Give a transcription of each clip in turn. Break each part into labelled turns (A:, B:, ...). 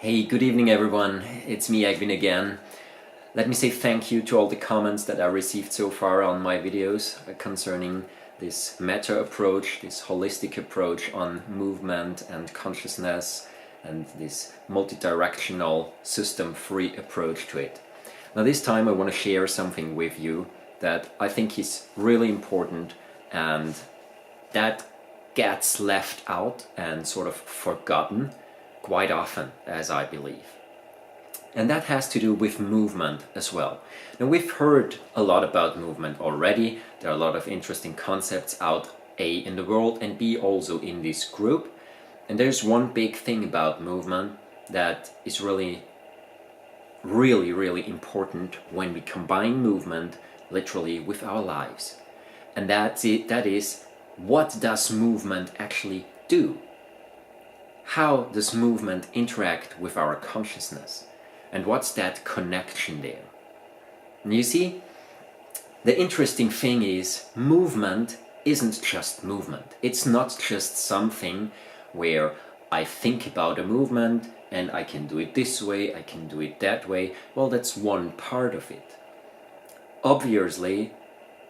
A: Hey, good evening everyone. It's me, Egvin, again. Let me say thank you to all the comments that I received so far on my videos concerning this meta approach, this holistic approach on movement and consciousness and this multi-directional system-free approach to it. Now this time I want to share something with you that I think is really important and that gets left out and sort of forgotten quite often, as I believe. And that has to do with movement as well. Now we've heard a lot about movement already. There are a lot of interesting concepts out, A, in the world, and B, also in this group. And there's one big thing about movement that is really important when we combine movement literally with our lives. And that is, what does movement actually do? How does movement interact with our consciousness? And what's that connection there? And you see, the interesting thing is movement isn't just movement. It's not just something where I think about a movement and I can do it this way, I can do it that way. Well, that's one part of it. Obviously,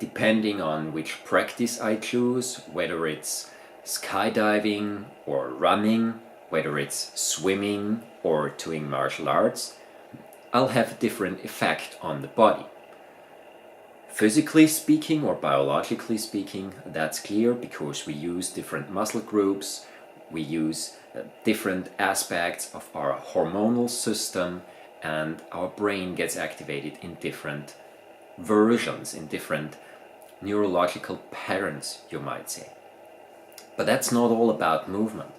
A: depending on which practice I choose, whether it's skydiving or running, whether it's swimming or doing martial arts, I'll have a different effect on the body. Physically speaking or biologically speaking, that's clear because we use different muscle groups, we use different aspects of our hormonal system, and our brain gets activated in different versions, in different neurological patterns, you might say. But that's not all about movement.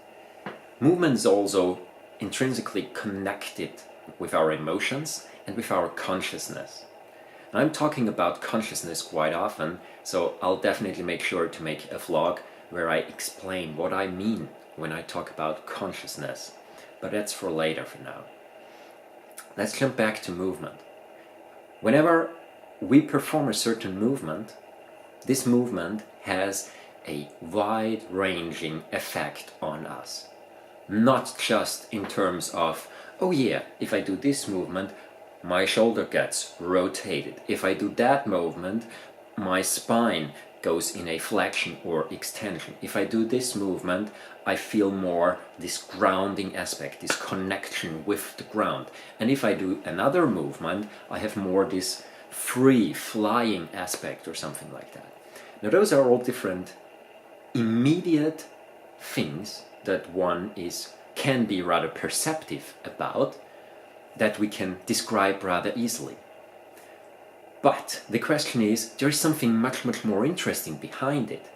A: Movement is also intrinsically connected with our emotions and with our consciousness. And I'm talking about consciousness quite often, so I'll definitely make sure to make a vlog where I explain what I mean when I talk about consciousness. But that's for later for now. Let's jump back to movement. Whenever we perform a certain movement, this movement has a wide-ranging effect on us. Not just in terms of, oh yeah, if I do this movement, my shoulder gets rotated. If I do that movement, my spine goes in a flexion or extension. If I do this movement, I feel more this grounding aspect, this connection with the ground. And if I do another movement, I have more this free flying aspect or something like that. Now those are all different immediate things that one can be rather perceptive about, that we can describe rather easily. But the question is, there is something much more interesting behind it.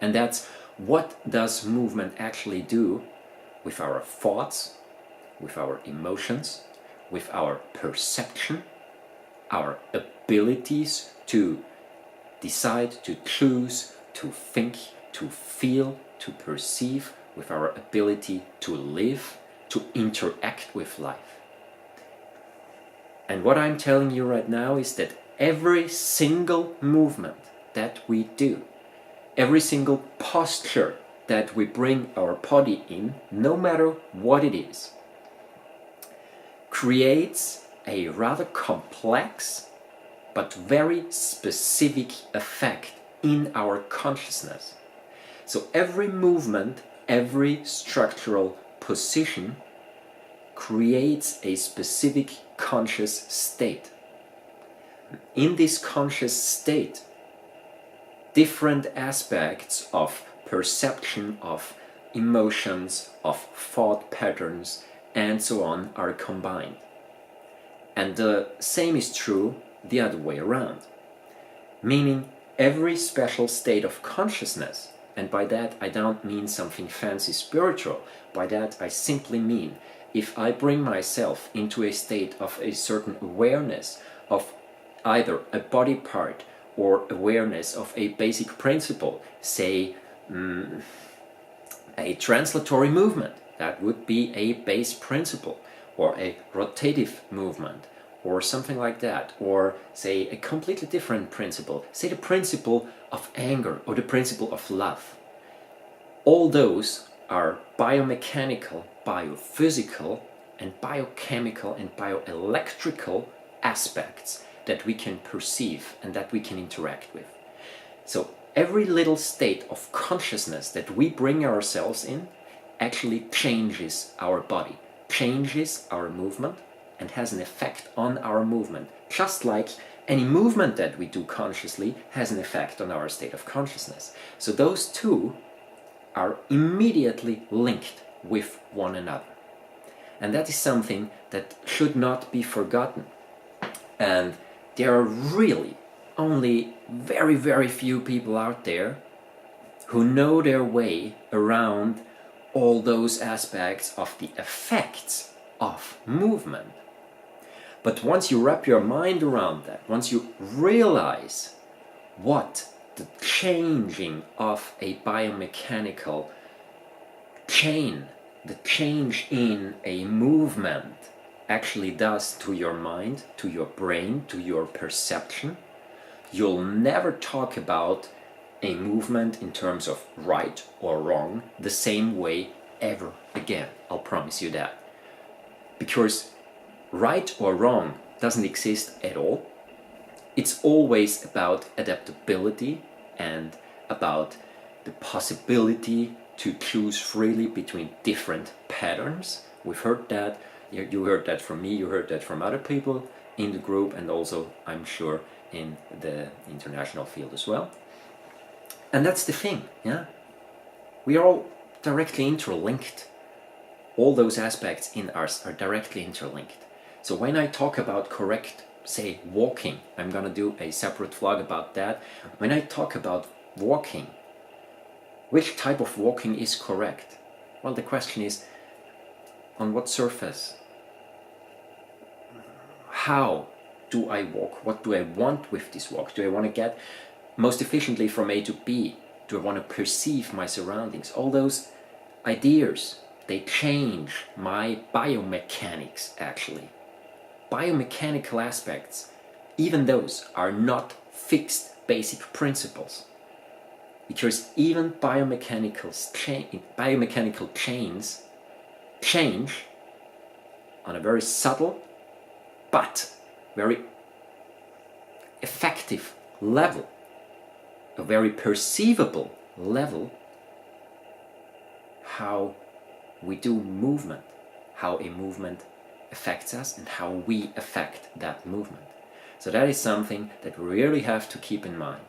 A: And that's, what does movement actually do with our thoughts, with our emotions, with our perception, our abilities to decide, to choose, to think, to feel, to perceive, with our ability to live, to interact with life. And what I'm telling you right now is that every single movement that we do, every single posture that we bring our body in, no matter what it is, creates a rather complex but very specific effect in our consciousness. So every movement, every structural position creates a specific conscious state. In this conscious state, different aspects of perception, of emotions, of thought patterns, and so on are combined. And the same is true the other way around. Meaning every special state of consciousness, and by that I don't mean something fancy spiritual, by that I simply mean if I bring myself into a state of a certain awareness of either a body part or awareness of a basic principle, say a translatory movement, that would be a base principle, or a rotative movement, or something like that, or say a completely different principle, say the principle of anger or the principle of love. All those are biomechanical, biophysical and biochemical and bioelectrical aspects that we can perceive and that we can interact with. So every little state of consciousness that we bring ourselves in actually changes our body, changes our movement, and has an effect on our movement, just like any movement that we do consciously has an effect on our state of consciousness. So those two are immediately linked with one another. And that is something that should not be forgotten. And there are really only very, very few people out there who know their way around all those aspects of the effects of movement. But once you wrap your mind around that, once you realize what the changing of a biomechanical chain, the change in a movement actually does to your mind, to your brain, to your perception, you'll never talk about a movement in terms of right or wrong the same way ever again. I'll promise you that. Because right or wrong doesn't exist at all. It's always about adaptability and about the possibility to choose freely between different patterns. We've heard that. You heard that from me, you heard that from other people in the group, and also, I'm sure, in the international field as well. And that's the thing, yeah? We are all directly interlinked. All those aspects in us are directly interlinked. So when I talk about correct, say, walking, I'm going to do a separate vlog about that. When I talk about walking, which type of walking is correct? Well, the question is, on what surface? How do I walk? What do I want with this walk? Do I want to get most efficiently from A to B? Do I want to perceive my surroundings? All those ideas, they change my biomechanics actually. Biomechanical aspects, even those are not fixed basic principles. Because even biomechanical chains change on a very subtle but very effective level, a very perceivable level, how we do movement, how a movement affects us and how we affect that movement. So that is something that we really have to keep in mind.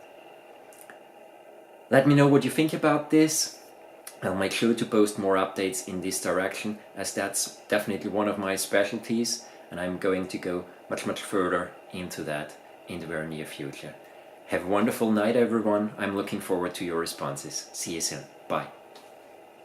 A: Let me know what you think about this. I'll make sure to post more updates in this direction, as that's definitely one of my specialties, and I'm going to go much further into that in the very near future. Have a wonderful night, everyone. I'm looking forward to your responses. See you soon. Bye.